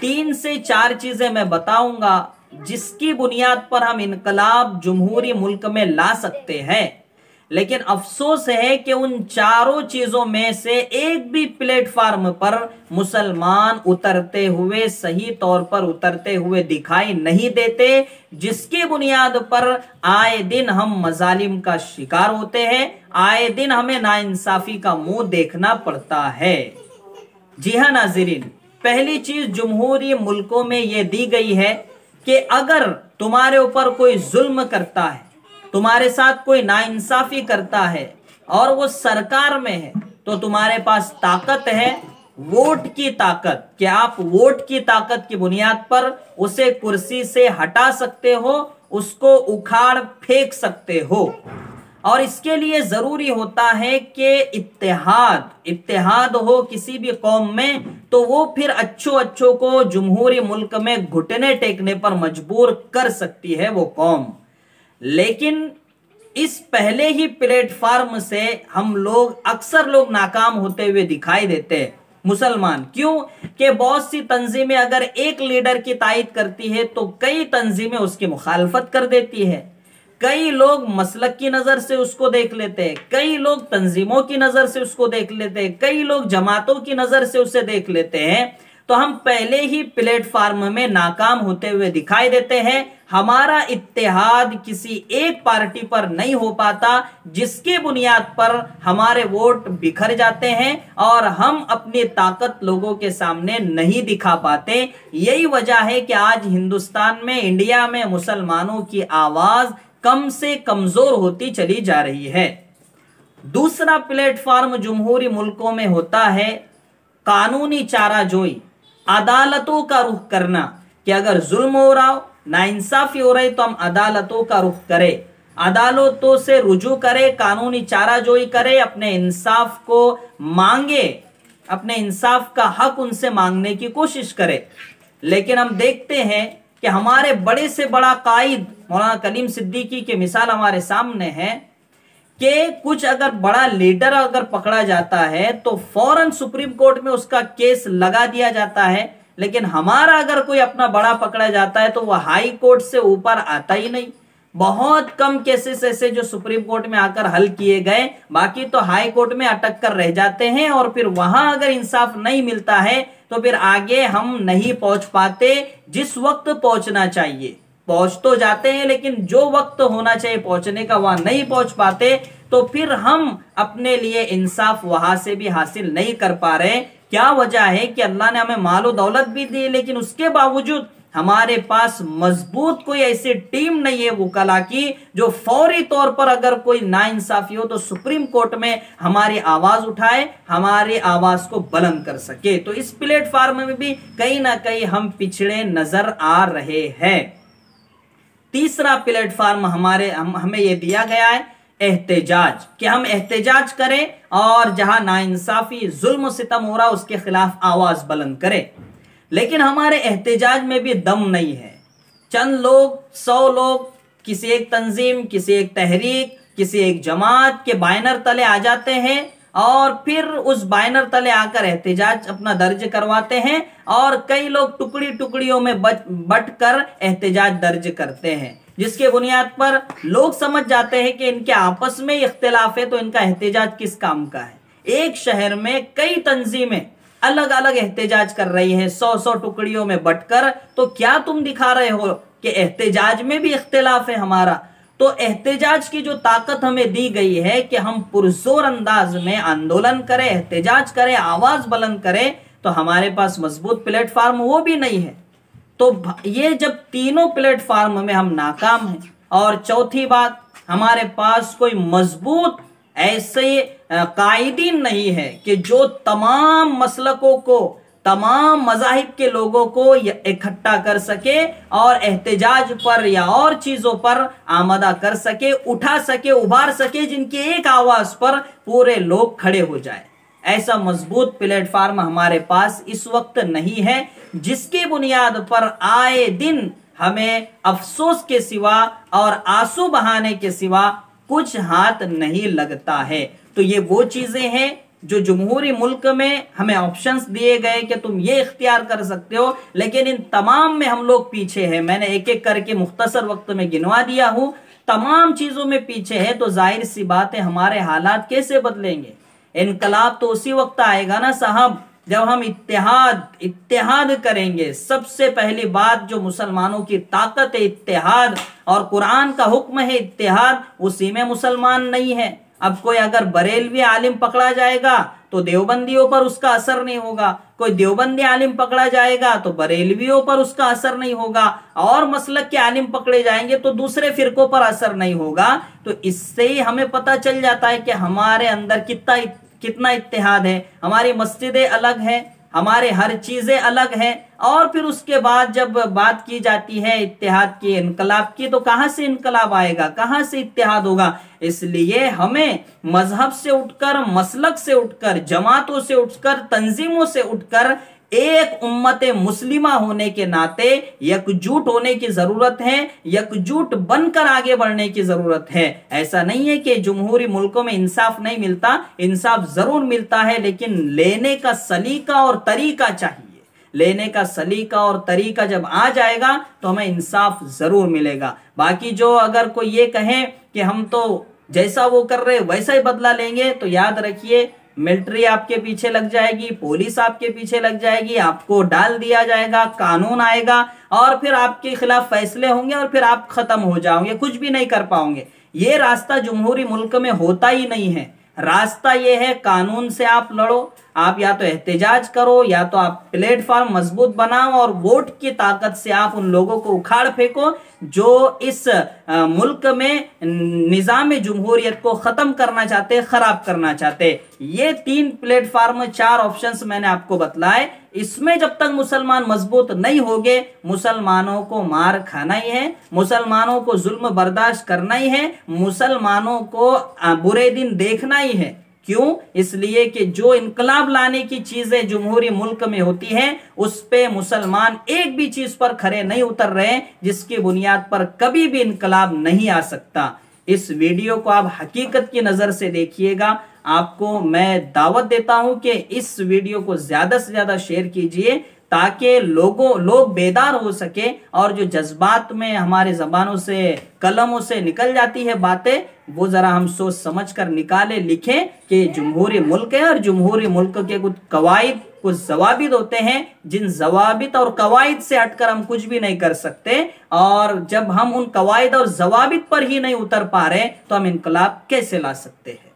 3 से 4 चीजें मैं बताऊंगा जिसकी बुनियाद पर हम इनकलाब जमहूरी मुल्क में ला सकते हैं। लेकिन अफसोस है कि उन चारों चीजों में से एक भी प्लेटफार्म पर मुसलमान उतरते हुए, सही तौर पर उतरते हुए दिखाई नहीं देते, जिसकी बुनियाद पर आए दिन हम मजालिम का शिकार होते हैं, आए दिन हमें नाइंसाफी का मुंह देखना पड़ता है। जी हाँ नाज़रीन, पहली चीज जमहूरी मुल्कों में यह दी गई है कि अगर तुम्हारे ऊपर कोई जुल्म करता है, तुम्हारे साथ कोई नाइंसाफी करता है और वो सरकार में है, तो तुम्हारे पास ताकत है, वोट की ताकत, कि आप वोट की ताकत की बुनियाद पर उसे कुर्सी से हटा सकते हो, उसको उखाड़ फेंक सकते हो। और इसके लिए जरूरी होता है कि इत्तेहाद हो किसी भी कौम में, तो वो फिर अच्छों को जमहूरी मुल्क में घुटने टेकने पर मजबूर कर सकती है वो कौम। लेकिन इस पहले ही प्लेटफार्म से हम लोग अक्सर नाकाम होते हुए दिखाई देते हैं। मुसलमान क्यों? कि बहुत सी तंजीमें अगर एक लीडर की तायद करती है तो कई तंजीमें उसकी मुखालफत कर देती है। कई लोग मसलक की नजर से उसको देख लेते हैं, कई लोग तंजीमों की नजर से उसको देख लेते हैं, कई लोग जमातों की नजर से उसे देख लेते हैं। तो हम पहले ही प्लेटफार्म में नाकाम होते हुए दिखाई देते हैं। हमारा इत्तेहाद किसी एक पार्टी पर नहीं हो पाता, जिसकी बुनियाद पर हमारे वोट बिखर जाते हैं और हम अपनी ताकत लोगों के सामने नहीं दिखा पाते। यही वजह है कि आज हिंदुस्तान में, इंडिया में मुसलमानों की आवाज कम से कमजोर होती चली जा रही है। दूसरा प्लेटफार्म जमहूरी मुल्कों में होता है कानूनी चाराजोई, अदालतों का रुख करना, कि अगर जुल्म हो रहा हो, नाइंसाफी हो रही, तो हम अदालतों का रुख करें, अदालतों से रुजू करें, कानूनी चाराजोई करें, अपने इंसाफ को मांगे, अपने इंसाफ का हक उनसे मांगने की कोशिश करें। लेकिन हम देखते हैं कि हमारे बड़े से बड़ा कायद मौलाना कलीम सिद्दीकी की मिसाल हमारे सामने है कि कुछ अगर बड़ा लीडर अगर पकड़ा जाता है तो फौरन सुप्रीम कोर्ट में उसका केस लगा दिया जाता है। लेकिन हमारा अगर कोई अपना बड़ा पकड़ा जाता है तो वह हाई कोर्ट से ऊपर आता ही नहीं। बहुत कम केसेस ऐसे जो सुप्रीम कोर्ट में आकर हल किए गए, बाकी तो हाई कोर्ट में अटक कर रह जाते हैं और फिर वहां अगर इंसाफ नहीं मिलता है तो फिर आगे हम नहीं पहुंच पाते। जिस वक्त पहुंचना चाहिए पहुंच तो जाते हैं, लेकिन जो वक्त होना चाहिए पहुंचने का वहां नहीं पहुंच पाते, तो फिर हम अपने लिए इंसाफ वहां से भी हासिल नहीं कर पा रहे। क्या वजह है कि अल्लाह ने हमें मालो दौलत भी दी, लेकिन उसके बावजूद हमारे पास मजबूत कोई ऐसी टीम नहीं है वुकला की जो फौरी तौर पर अगर कोई नाइंसाफी हो तो सुप्रीम कोर्ट में हमारी आवाज उठाए, हमारी आवाज को बुलंद कर सके। तो इस प्लेटफार्म में भी कहीं ना कहीं हम पिछड़े नजर आ रहे हैं। तीसरा प्लेटफार्म हमें यह दिया गया है एहतजाज, कि हम एहतजाज करें और जहां नाइंसाफी, जुल्म सितम हो रहा उसके खिलाफ आवाज बुलंद करें। लेकिन हमारे एहतजाज में भी दम नहीं है। चंद लोग, 100 लोग किसी एक तंजीम, किसी एक तहरीक, किसी एक जमात के बैनर तले आ जाते हैं और फिर उस बैनर तले आकर एहतजाज अपना दर्ज करवाते हैं और कई लोग टुकड़ी टुकड़ियों में बट कर एहतजाज दर्ज करते हैं, जिसके बुनियाद पर लोग समझ जाते हैं कि इनके आपस में इख्तिलाफ है तो इनका एहतजाज किस काम का है। एक शहर में कई तंजीमें अलग अलग एहतजाज कर रही है 100-100 टुकड़ियों में बटकर, तो क्या तुम दिखा रहे हो कि एहतजाज में भी इख्तिलाफ है हमारा। तो एहतजाज की जो ताकत हमें दी गई है कि हम पुरजोर अंदाज में आंदोलन करें, एहतजाज करें, आवाज बुलंद करें, तो हमारे पास मजबूत प्लेटफार्म वो भी नहीं है। तो ये जब तीनों प्लेटफार्म में हम नाकाम हैं, और चौथी बात, हमारे पास कोई मजबूत ऐसे कायदीन नहीं है कि जो तमाम मसलकों को, तमाम मज़ाहिब के लोगों को इकट्ठा कर सके और एहतजाज पर या और चीजों पर आमदा कर सके, उठा सके, उभार सके, जिनकी एक आवाज पर पूरे लोग खड़े हो जाए। ऐसा मजबूत प्लेटफार्म हमारे पास इस वक्त नहीं है, जिसकी बुनियाद पर आए दिन हमें अफसोस के सिवा और आंसू बहाने के सिवा कुछ हाथ नहीं लगता है। तो ये वो चीजें हैं जो जमहूरी मुल्क में हमें ऑप्शंस दिए गए कि तुम ये इख्तियार कर सकते हो, लेकिन इन तमाम में हम लोग पीछे हैं। मैंने एक एक करके मुख्तसर वक्त में गिनवा दिया हूं, तमाम चीजों में पीछे है। तो जाहिर सी बात है हमारे हालात कैसे बदलेंगे? इनकलाब तो उसी वक्त आएगा ना साहब जब हम इत्तेहाद करेंगे। सबसे पहली बात जो मुसलमानों की ताकत है इत्तेहाद, और कुरान का हुक्म है इत्तेहाद, उसी में मुसलमान नहीं है। अब कोई अगर बरेलवी आलिम पकड़ा जाएगा तो देवबंदियों पर उसका असर नहीं होगा, कोई देवबंदी आलिम पकड़ा जाएगा तो बरेलवियों पर उसका असर नहीं होगा, और मसलक के आलिम पकड़े जाएंगे तो दूसरे फिरकों पर असर नहीं होगा। तो इससे ही हमें पता चल जाता है कि हमारे अंदर कितना इत्तेहाद है। हमारी मस्जिदें अलग हैं, हमारे हर चीजें अलग हैं, और फिर उसके बाद जब बात की जाती है इत्तेहाद की, इनकलाब की, तो कहां से इनकलाब आएगा, कहां से इत्तेहाद होगा? इसलिए हमें मजहब से उठकर, मसलक से उठकर, जमातों से उठकर, तंजीमों से उठकर एक उम्मत मुस्लिमा होने के नाते एकजुट होने की जरूरत है, एकजुट बनकर आगे बढ़ने की जरूरत है। ऐसा नहीं है कि जमहूरी मुल्कों में इंसाफ नहीं मिलता, इंसाफ जरूर मिलता है, लेकिन लेने का सलीका और तरीका चाहिए। लेने का सलीका और तरीका जब आ जाएगा तो हमें इंसाफ जरूर मिलेगा। बाकी जो अगर कोई ये कहे कि हम तो जैसा वो कर रहे वैसा ही बदला लेंगे, तो याद रखिए मिलिट्री आपके पीछे लग जाएगी, पुलिस आपके पीछे लग जाएगी, आपको डाल दिया जाएगा, कानून आएगा और फिर आपके खिलाफ फैसले होंगे और फिर आप खत्म हो जाओगे, कुछ भी नहीं कर पाओगे। ये रास्ता जमहूरी मुल्क में होता ही नहीं है। रास्ता ये है कानून से आप लड़ो, आप या तो एहतजाज करो, या तो आप प्लेटफॉर्म मजबूत बनाओ और वोट की ताकत से आप उन लोगों को उखाड़ फेंको जो इस मुल्क में निजाम जमहूरियत को खत्म करना चाहते, खराब करना चाहते। ये 3 प्लेटफॉर्म, 4 ऑप्शंस मैंने आपको बतलाए। इसमें जब तक मुसलमान मजबूत नहीं होंगे, मुसलमानों को मार खाना ही है, मुसलमानों को जुल्म बर्दाश्त करना ही है, मुसलमानों को बुरे दिन देखना ही है। क्यों? इसलिए कि जो इनकलाब लाने की चीजें जमहूरी मुल्क में होती हैं, उस पे मुसलमान एक भी चीज पर खरे नहीं उतर रहे, जिसकी बुनियाद पर कभी भी इनकलाब नहीं आ सकता। इस वीडियो को आप हकीकत की नजर से देखिएगा। आपको मैं दावत देता हूं कि इस वीडियो को ज्यादा से ज्यादा शेयर कीजिए, ताकि लोग बेदार हो सके, और जो जज्बात में हमारे जबानों से, कलमों से निकल जाती है बातें, वो जरा हम सोच समझ कर निकाले, लिखें कि जमहूरी मुल्क है और जमहूरी मुल्क के कुछ कवायद, कुछ जवाबित होते हैं, जिन जवाबित और कवायद से हटकर हम कुछ भी नहीं कर सकते। और जब हम उन कवायद और जवाबित पर ही नहीं उतर पा रहे तो हम इनकलाब कैसे ला सकते हैं?